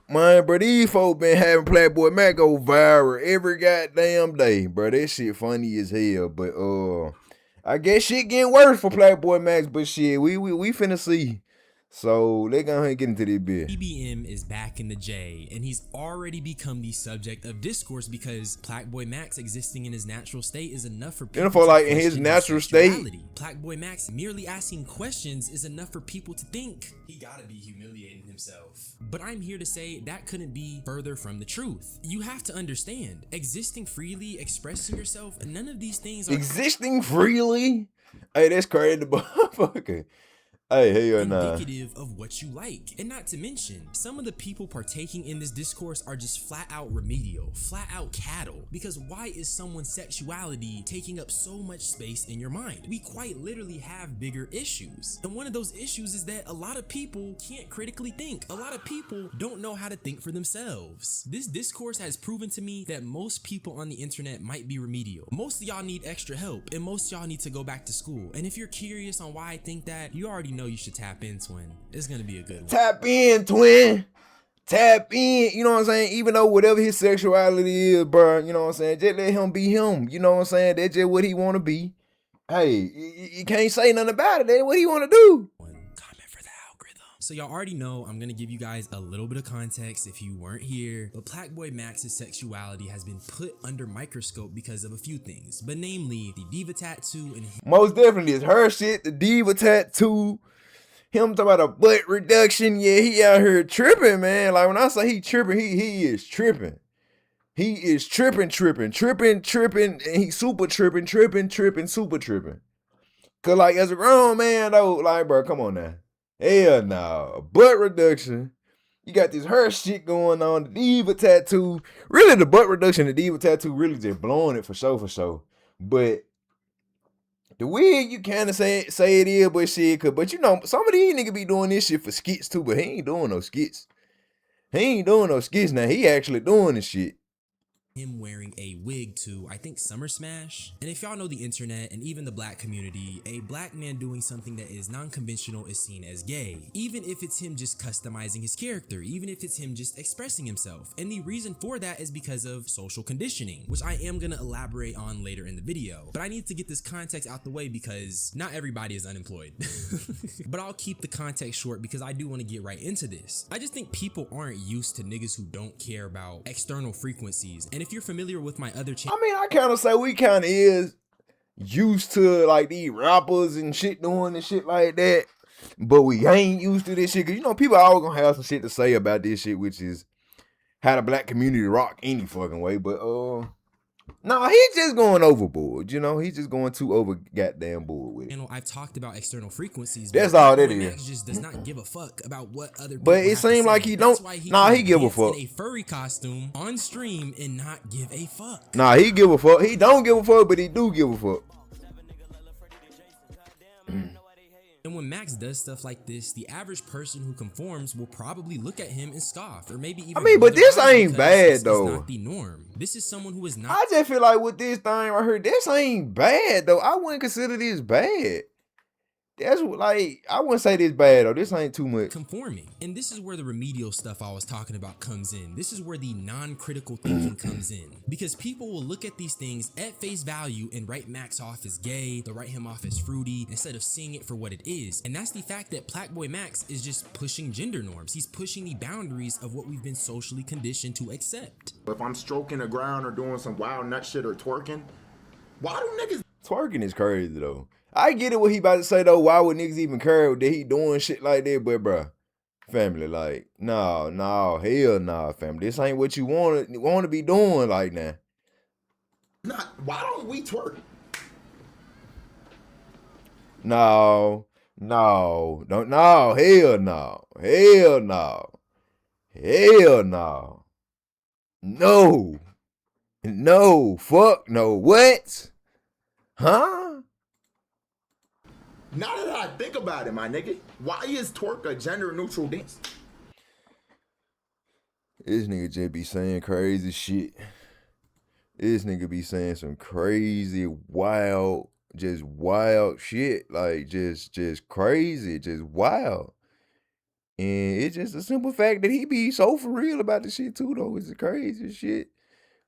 Man, bro, these folks been having Plaqueboymax go viral every goddamn day, bro. That shit funny as hell. But I guess shit getting worse for Plaqueboymax, but shit, we finna see. So let's go ahead and get into this bit. EBM is back in the J, and he's already become the subject of discourse because Plaqueboymax existing in his natural state is enough for people For to like in his question natural state. sexuality. Plaqueboymax merely asking questions is enough for people to think he gotta be humiliating himself. But I'm here to say that couldn't be further from the truth. You have to understand, existing freely, expressing yourself, none of these things are existing freely. Hey, that's crazy, motherfucker. Hey, hell nah. indicative of what you like. And not to mention, some of the people partaking in this discourse are just flat out remedial, flat out cattle. Because why is someone's sexuality taking up so much space in your mind? We quite literally have bigger issues. And one of those issues is that a lot of people can't critically think. A lot of people don't know how to think for themselves. This discourse has proven to me that most people on the internet might be remedial. Most of y'all need extra help, and most of y'all need to go back to school. And if you're curious on why I think that, you already know you should tap in, twin. It's gonna be a good one. Tap in, twin. Tap in. You know what I'm saying? Even though whatever his sexuality is, bro, you know what I'm saying? Just let him be him. You know what I'm saying? That's just what he want to be. Hey, you can't say nothing about it. That's what he want to do. Comment for the algorithm. So y'all already know I'm gonna give you guys a little bit of context if you weren't here, but Plaqueboymax's sexuality has been put under microscope because of a few things, but namely the diva tattoo and most definitely it's her shit, the diva tattoo. Him talking about a butt reduction. Yeah, he out here tripping, man. Like when I say he tripping, he is tripping. He is tripping, and he's super tripping, super tripping. Cause like as a grown man though, like bro, come on now. Hell no. Butt reduction. You got this her shit going on, the diva tattoo. Really the butt reduction, the diva tattoo really just blowing it for sure. But the wig, you kind of say it is, but shit, but you know, some of these niggas be doing this shit for skits too, but he ain't doing no skits. He ain't doing no skits now. He actually doing this shit. him wearing a wig to, I think, Summer Smash. And if y'all know the internet and even the black community, a black man doing something that is non-conventional is seen as gay, even if it's him just customizing his character, even if it's him just expressing himself. And the reason for that is because of social conditioning, which I am gonna elaborate on later in the video. But I need to get this context out the way because not everybody is unemployed. But I'll keep the context short because I do want to get right into this. I just think people aren't used to niggas who don't care about external frequencies. And if you're familiar with my other channel, I mean, I kind of say we kind of is used to like these rappers and shit doing and shit like that, but we ain't used to this shit because you know people always gonna have some shit to say about this shit, which is how the black community rock any fucking way. But no, he's just going overboard. You know, he's just going too over goddamn board with it. I've talked about external frequencies. That's all that Max is. just does not give a fuck about what other people But it have to seemed like say. he That's don't. why Nah, can he give a dance fuck. in a furry costume on stream and not give a fuck. Nah, he give a fuck. He don't give a fuck, but he do give a fuck. And when Max does stuff like this, the average person who conforms will probably look at him and scoff, or maybe even. I mean, but this ain't because bad this though. Is not the norm. This is someone who is not. I just feel like with this thing right here, this ain't bad though. I wouldn't consider this bad. That's like, I wouldn't say this bad though. This ain't too much. Conforming. And this is where the remedial stuff I was talking about comes in. This is where the non-critical thinking comes in. Because people will look at these things at face value and write Max off as gay, they'll write him off as fruity, instead of seeing it for what it is. And that's the fact that Plaqueboymax is just pushing gender norms. He's pushing the boundaries of what we've been socially conditioned to accept. If I'm stroking the ground or doing some wild nut shit or twerking, why do niggas... Twerking is crazy though. I get it what he about to say though. Why would niggas even care that he doing shit like that? But bruh, family, like, no, hell nah, family. This ain't what you want to be doing like now. Why don't we twerk? No, hell no, fuck no, what? Huh? Now that I think about it, my nigga, why is twerk a gender neutral dance? This nigga just be saying crazy shit. This nigga be saying some crazy, wild shit. Like just crazy, just wild. And it's just a simple fact that he be so for real about the shit too, though. It's the craziest shit.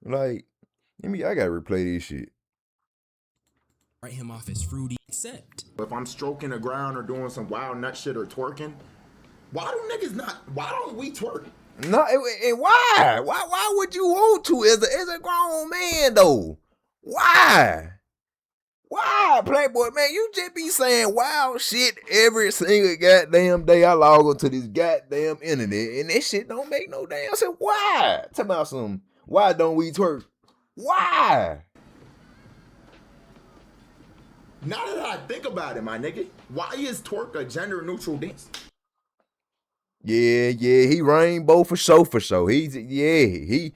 Like, I gotta replay this shit. Write him off as fruity, except If I'm stroking the ground or doing some wild nut shit or twerking, why don't we twerk? No, and why? Why would you want to as a grown man though? Why? Why, Playboy, man? You just be saying wild shit every single goddamn day. I log onto this goddamn internet, and this shit don't make no damn sense. Why? Tell me about some. Why don't we twerk? Why? Now that I think about it, my nigga, why is twerk a gender neutral dance? Yeah, he rainbow for sure. He the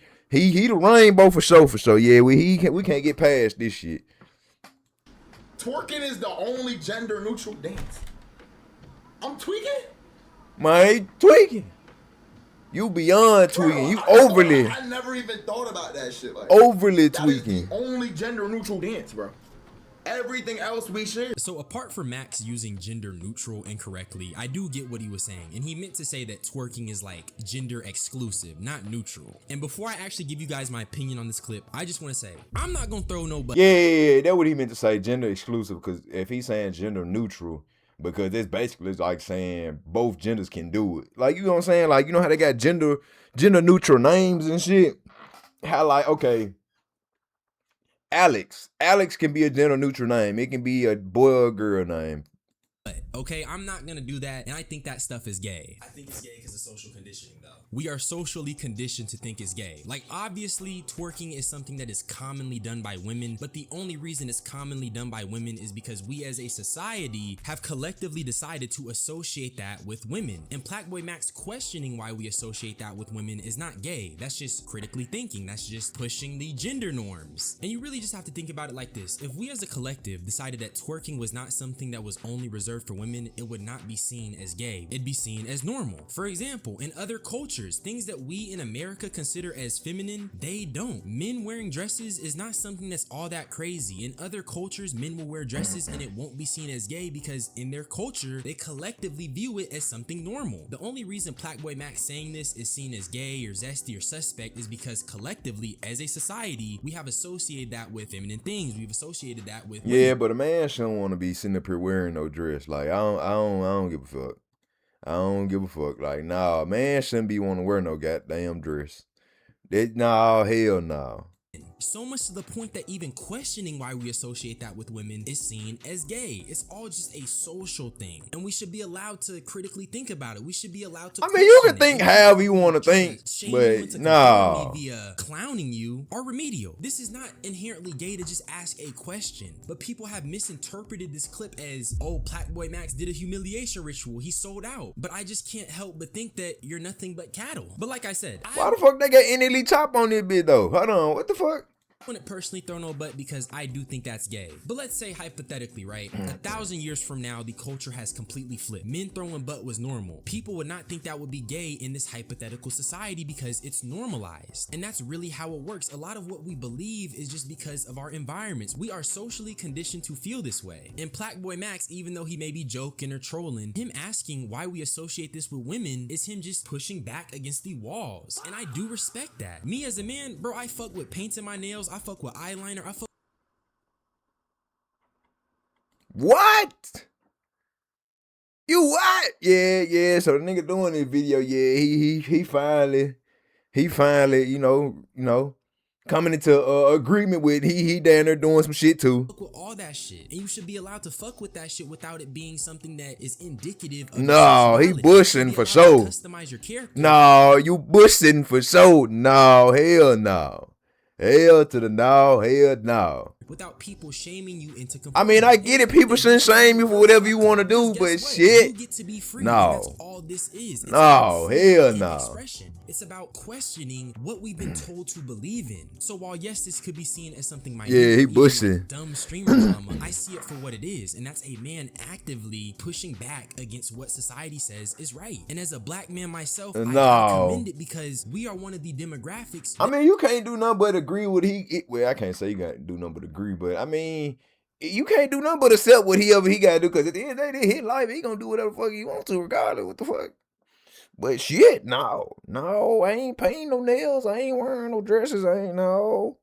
rainbow for sure. Yeah, we can't get past this shit. Twerking is the only gender neutral dance. I'm tweaking? Man, he tweaking. You beyond tweaking. You overly. I never even thought about that shit. Like, overly that tweaking. Is the only gender neutral dance, bro. Everything else we share. So apart from Max using gender neutral incorrectly, I do get what he was saying, and he meant to say that twerking is like gender exclusive, not neutral. And before I actually give you guys my opinion on this clip, I just want to say, I'm not gonna throw no Yeah, that's what he meant to say, gender exclusive, because if he's saying gender neutral, because it's basically like saying both genders can do it. Like, you know what I'm saying? Like, you know how they got gender neutral names and shit? How, like, okay, Alex can be a gender neutral name. It can be a boy or a girl name. Okay, I'm not gonna do that, and I think that stuff is gay. I think it's gay because of social conditioning, though. We are socially conditioned to think it's gay. Like, obviously, twerking is something that is commonly done by women, but the only reason it's commonly done by women is because we as a society have collectively decided to associate that with women. And Plaqueboymax questioning why we associate that with women is not gay. That's just critically thinking. That's just pushing the gender norms. And you really just have to think about it like this. If we as a collective decided that twerking was not something that was only reserved for women, it would not be seen as gay. It'd be seen as normal. For example, in other cultures, things that we in America consider as feminine, they don't. Men wearing dresses is not something that's all that crazy. In other cultures, men will wear dresses and it won't be seen as gay because in their culture, they collectively view it as something normal. The only reason Plaqueboymax saying this is seen as gay or zesty or suspect is because collectively, as a society, we have associated that with feminine things. We've associated that with women. Yeah, but a man shouldn't want to be sitting up here wearing no dress. Like, I don't give a fuck. I don't give a fuck. Like, nah, man shouldn't be wanting to wear no goddamn dress. Nah, hell no. So much to the point that even questioning why we associate that with women is seen as gay. It's all just a social thing, and we should be allowed to critically think about it. We should be allowed to. I mean, you can think however you want to think, but no. Via clowning you or remedial. This is not inherently gay to just ask a question, but people have misinterpreted this clip as, oh, Plaqueboymax did a humiliation ritual. He sold out. But I just can't help but think that you're nothing but cattle. But like I said, why the fuck they got innately chop on this bit though? Hold on, what the fuck? I wouldn't personally throw no butt because I do think that's gay. But let's say hypothetically, right? 1,000 years from now, the culture has completely flipped. Men throwing butt was normal. People would not think that would be gay in this hypothetical society because it's normalized. And that's really how it works. A lot of what we believe is just because of our environments. We are socially conditioned to feel this way. And Plaqueboymax, even though he may be joking or trolling, him asking why we associate this with women is him just pushing back against the walls. And I do respect that. Me as a man, bro, I fuck with painting my nails. I fuck with eyeliner. I fuck. What? You what? Yeah. So the nigga doing this video, yeah, he finally, you know, coming into agreement with he down there doing some shit too. Fuck with all that shit, and you should be allowed to fuck with that shit without it being something that is indicative of no, he bushing for sure. Customize your character. No, you bushing for sure. No, hell no. Hell to the no, hell no. Without people shaming you into I mean, I get it. People shouldn't shame you for whatever you want to do, but shit. You get to be free. No. That's all this is. It's no, hell no. Expression. It's about questioning what we've been told to believe in. So while yes, this could be seen as something minute, yeah, he bushing. Dumb streamer drama, I see it for what it is, and that's a man actively pushing back against what society says is right. And as a black man myself, I commend it because we are one of the demographics. I mean, you can't do nothing but agree with well, I can't say you got to do nothing but agree, but I mean, you can't do nothing but accept whatever he got to do, because at the end of the day, his life, he gonna do whatever the fuck he wants to, regardless. What the fuck? But shit, no, I ain't painting no nails. I ain't wearing no dresses. I ain't no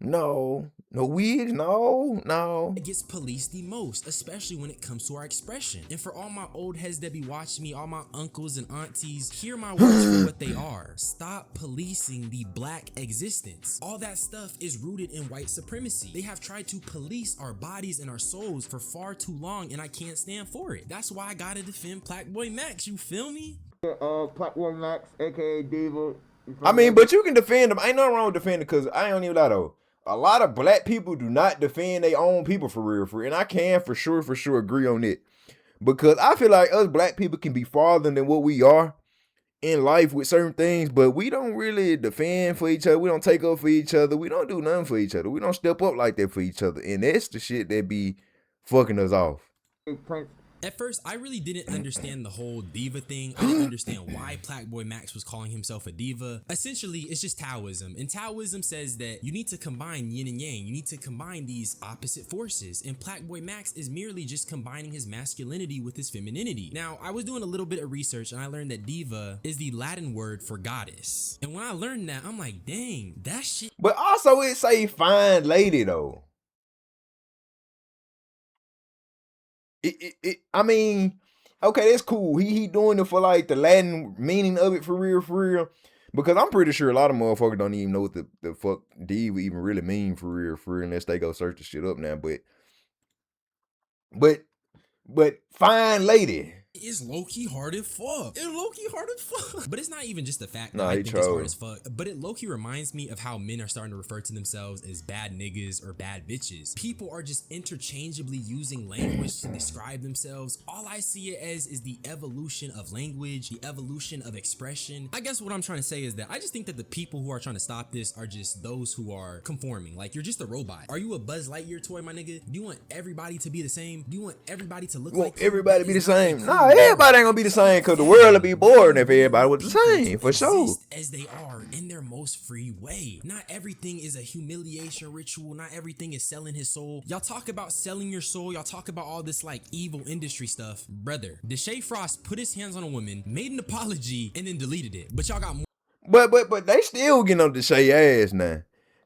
wigs. No. It gets policed the most, especially when it comes to our expression. And for all my old heads that be watching me, all my uncles and aunties, hear my words for what they are. Stop policing the black existence. All that stuff is rooted in white supremacy. They have tried to police our bodies and our souls for far too long, and I can't stand for it. That's why I gotta defend Plaqueboymax, you feel me? Plaqueboymax, aka Diva. I mean, but you can defend them. Ain't nothing wrong with defending, because I don't even lie though. A lot of black people do not defend their own people for real. And I can for sure agree on it. Because I feel like us black people can be farther than what we are in life with certain things, but we don't really defend for each other. We don't take up for each other. We don't do nothing for each other. We don't step up like that for each other. And that's the shit that be fucking us off. At first, I really didn't understand the whole diva thing. I didn't understand why Plaqueboymax was calling himself a diva. Essentially, it's just Taoism. And Taoism says that you need to combine yin and yang. You need to combine these opposite forces. And Plaqueboymax is merely just combining his masculinity with his femininity. Now, I was doing a little bit of research and I learned that diva is the Latin word for goddess. And when I learned that, I'm like, dang, that shit. But also it say fine lady though. I mean, okay, that's cool. He doing it for like the Latin meaning of it for real. Because I'm pretty sure a lot of motherfuckers don't even know what the fuck diva even really mean for real, unless they go search the shit up now. But fine lady. It's low-key hard as fuck. But it's not even just the fact that Nah, I he think it's hard trolled. as fuck. But it low-key reminds me of how men are starting to refer to themselves as bad niggas or bad bitches. People are just interchangeably using language to describe themselves. All I see it as is the evolution of language, the evolution of expression. I guess what I'm trying to say is that I just think that the people who are trying to stop this are just those who are conforming. Like, you're just a robot. Are you a Buzz Lightyear toy, my nigga? Do you want everybody to be the same? Do you want everybody to look like you? Everybody be the It's not same. cool. Nah, everybody ain't gonna be the same, because the world will be boring if everybody was the same, for sure. Exist as they are in their most free way. Not everything is a humiliation ritual. Not everything is selling his soul. Y'all talk about selling your soul. Y'all talk about all this like evil industry stuff. Brother, Deshae Frost put his hands on a woman, made an apology, and then deleted it. But y'all got more. But they still getting on the Shay ass now.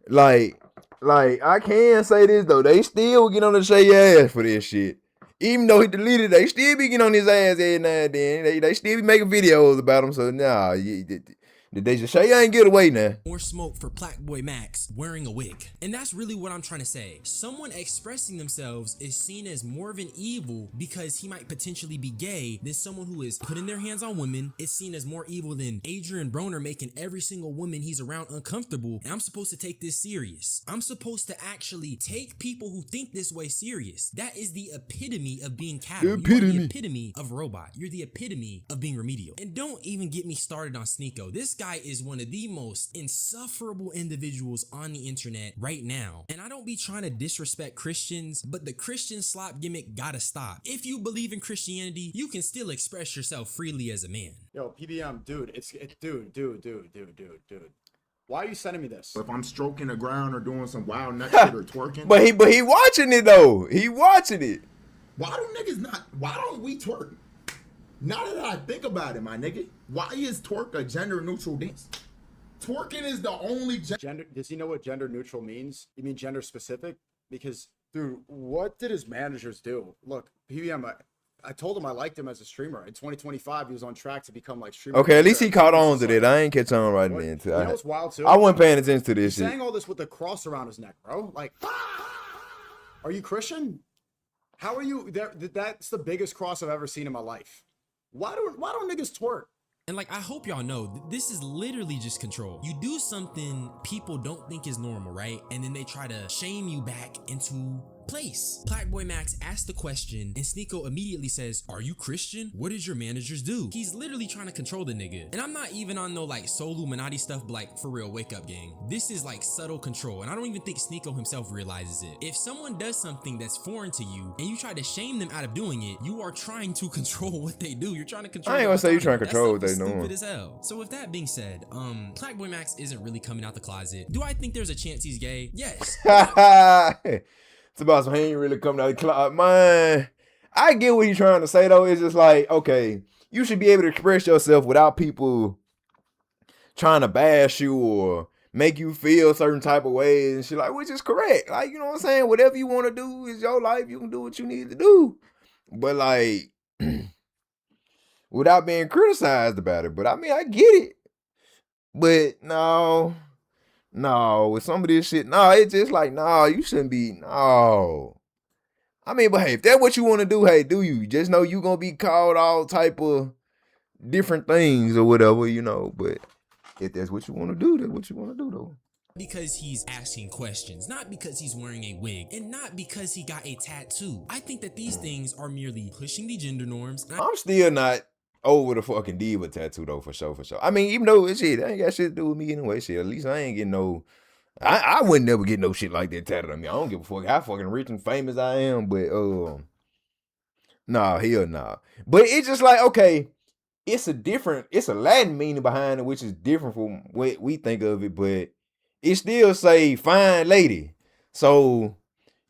Like I can say this though, they still get on the Shay ass for this shit. Even though he deleted it, they still be getting on his ass every now and then. They still be making videos about him. So nah, the Shay ain't get away now. More smoke for Plaqueboymax wearing a wig. And that's really what I'm trying to say. Someone expressing themselves is seen as more of an evil because he might potentially be gay than someone who is putting their hands on women. It's seen as more evil than Adrian Broner making every single woman he's around uncomfortable. And I'm supposed to take this serious. I'm supposed to actually take people who think this way serious. That is the epitome of being cattle. You are the epitome of robot. You're the epitome of being remedial. And don't even get me started on Sneeko. This guy is one of the most insufferable individuals on the internet right now. And I don't be trying to disrespect Christians, but the Christian slop gimmick gotta stop. If you believe in Christianity, you can still express yourself freely as a man. Yo, PBM, dude, dude. Why are you sending me this? If I'm stroking the ground or doing some wild nut shit or twerking. But he watching it though. He watching it. Why don't we twerk? Now that I think about it, my nigga, why is twerk a gender neutral dance? Twerking is the only Gender, does he know what gender neutral means? You mean gender specific? Because, dude, what did his managers do? Look, PBM, I told him I liked him as a streamer. In 2025, he was on track to become like streamer. Okay, at least he caught on to that. I ain't catch on right then. You know what's wild too? I wasn't paying attention to this He's shit. saying all this with the cross around his neck, bro. Like, are you Christian? How are you? That's the biggest cross I've ever seen in my life. Why don't niggas twerk? And like, I hope y'all know, this is literally just control. You do something people don't think is normal, right? And then they try to shame you back into place. Plaqueboymax asked the question and Sneeko immediately says, "Are you Christian? What did your managers do?" He's literally trying to control the nigga. And I'm not even on no like Soluminati stuff, but like, for real, wake up gang. This is like subtle control, and I don't even think Sneeko himself realizes it. If someone does something that's foreign to you and you try to shame them out of doing it, you are trying to control what they do. You're trying to control. I ain't gonna say you trying to control what they doing. doing. Stupid as hell. So with that being said, Plaqueboymax isn't really coming out the closet. Do I think there's a chance he's gay? Yes. It's about some, he ain't really coming out of the closet. Man, I get what he's trying to say though. It's just like, okay, you should be able to express yourself without people trying to bash you or make you feel certain type of ways and shit, like, which is correct. Like, you know what I'm saying? Whatever you want to do is your life. You can do what you need to do. But like without being criticized about it. But I mean, I get it. But no, with some of this shit, no, it's just like, no, you shouldn't be, no. I mean, but hey, if that's what you want to do, hey, do you? Just know you gonna be called all type of different things or whatever, you know. But if that's what you want to do, that's what you want to do, though. Because he's asking questions, not because he's wearing a wig, and not because he got a tattoo. I think that these things are merely pushing the gender norms. I'm still not over the fucking diva tattoo though, for sure. I mean, even though it's shit, that ain't got shit to do with me anyway. Shit, at least I ain't getting no. I wouldn't never get no shit like that tattooed on me. I don't give a fuck how fucking rich and famous I am, but nah, hell nah. But it's just like, okay, it's a Latin meaning behind it, which is different from what we think of it, but it still say fine lady. So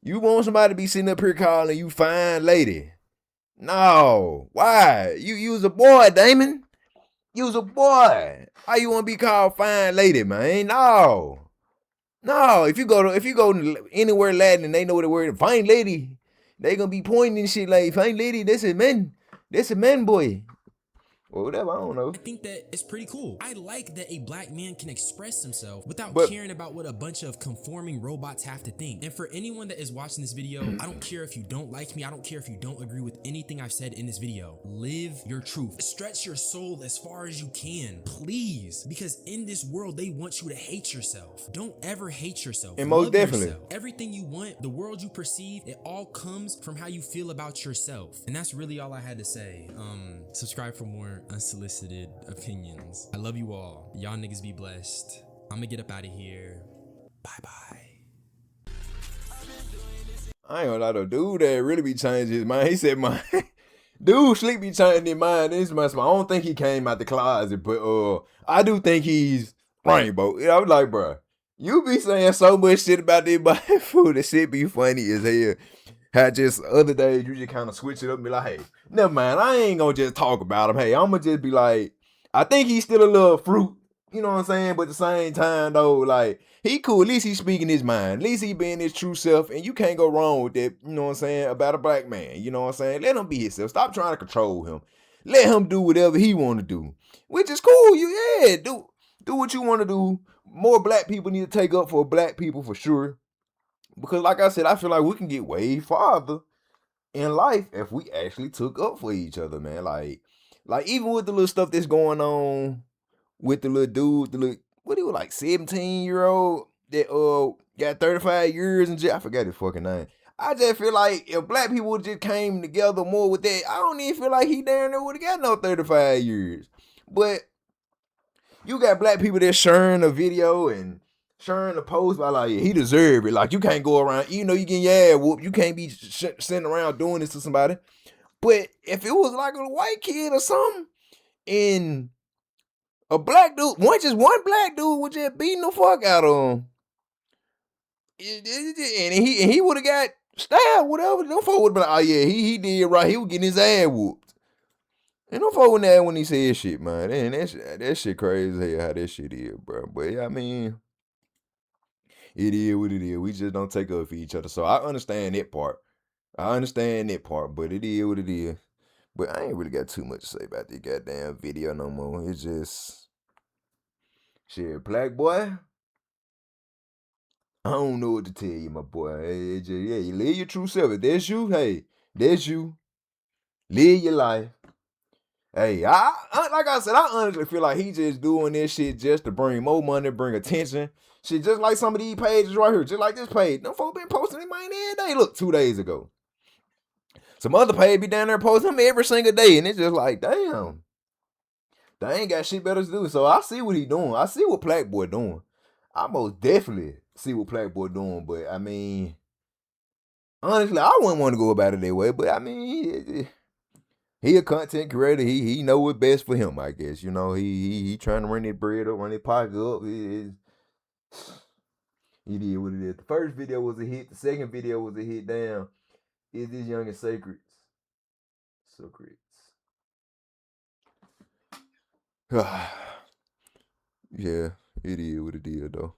you want somebody to be sitting up here calling you fine lady? No. Why? You was a boy, Damon. You was a boy. How you want to be called fine lady, man? No. If you go anywhere Latin and they know the word fine lady, they gonna be pointing and shit like fine lady. That's a man. That's a man boy. Or whatever, I don't know. I think that it's pretty cool. I like that a black man can express himself without But- caring about what a bunch of conforming robots have to think. And for anyone that is watching this video, I don't care if you don't like me. I don't care if you don't agree with anything I've said in this video. Live your truth. Stretch your soul as far as you can, please. Because in this world, they want you to hate yourself. Don't ever hate yourself. And most Love definitely. yourself. Everything you want, the world you perceive, it all comes from how you feel about yourself. And that's really all I had to say. Subscribe for more unsolicited opinions. I love you all. Y'all niggas be blessed. I'm gonna get up out of here. Bye. I ain't gonna lie though, dude that really be changing his mind. He said, dude sleep be changing his mind. This must. I don't think he came out the closet, but I do think he's rainbow. I was like, bro, you be saying so much shit about this body food. That shit be funny as hell. How just other days you just kind of switch it up and be like, hey, never mind, I ain't gonna just talk about him. Hey, I'm gonna just be like, I think he's still a little fruit, you know what I'm saying? But at the same time though, like, he cool. At least he's speaking his mind. At least he being his true self, and you can't go wrong with that, you know what I'm saying, about a black man. You know what I'm saying? Let him be himself. Stop trying to control him. Let him do whatever he want to do, which is cool. Do what you want to do. More black people need to take up for black people for sure. Because like I said, I feel like we can get way farther in life if we actually took up for each other, man. Like even with the little stuff that's going on with the little dude, what he was like 17-year-old that got 35 years in jail. I forgot his fucking name. I just feel like if black people just came together more with that, I don't even feel like he damn near would have got no 35 years. But you got black people that sharing a video and sharing the post by like, yeah, he deserved it. Like, you can't go around, you know, you getting your ass whooped. You can't be sitting around doing this to somebody. But if it was like a white kid or something, and a black dude, one black dude was just beating the fuck out of him, and he would have got stabbed, whatever. Them folk would have been like, oh yeah, he did right. He was getting his ass whooped. And them folk went there when he said shit, man. And that shit crazy as hell how that shit is, bro. But yeah, I mean, it is what it is. We just don't take up for each other. So I understand that part. But it is what it is. But I ain't really got too much to say about this goddamn video no more. It's just shit, black boy. I don't know what to tell you, my boy. It just, yeah, you live your true self. If that's you, hey, that's you. Live your life. Hey, I like I said, I honestly feel like he just doing this shit just to bring more money, bring attention. Shit, just like some of these pages right here, just like this page. Them folks been posting him every day. Look, 2 days ago. Some other page be down there posting him every single day, and it's just like, damn. They ain't got shit better to do. So I see what he doing. I see what Plaqueboy doing. I most definitely see what Plaqueboy doing, but I mean, honestly, I wouldn't want to go about it that way, but I mean, he a content creator. He know what's best for him, I guess. You know, he trying to run his bread up, run his pocket up. He did what it is. The first video was a hit. The second video was a hit. Damn, is this young and secrets? Yeah, it is what it is though.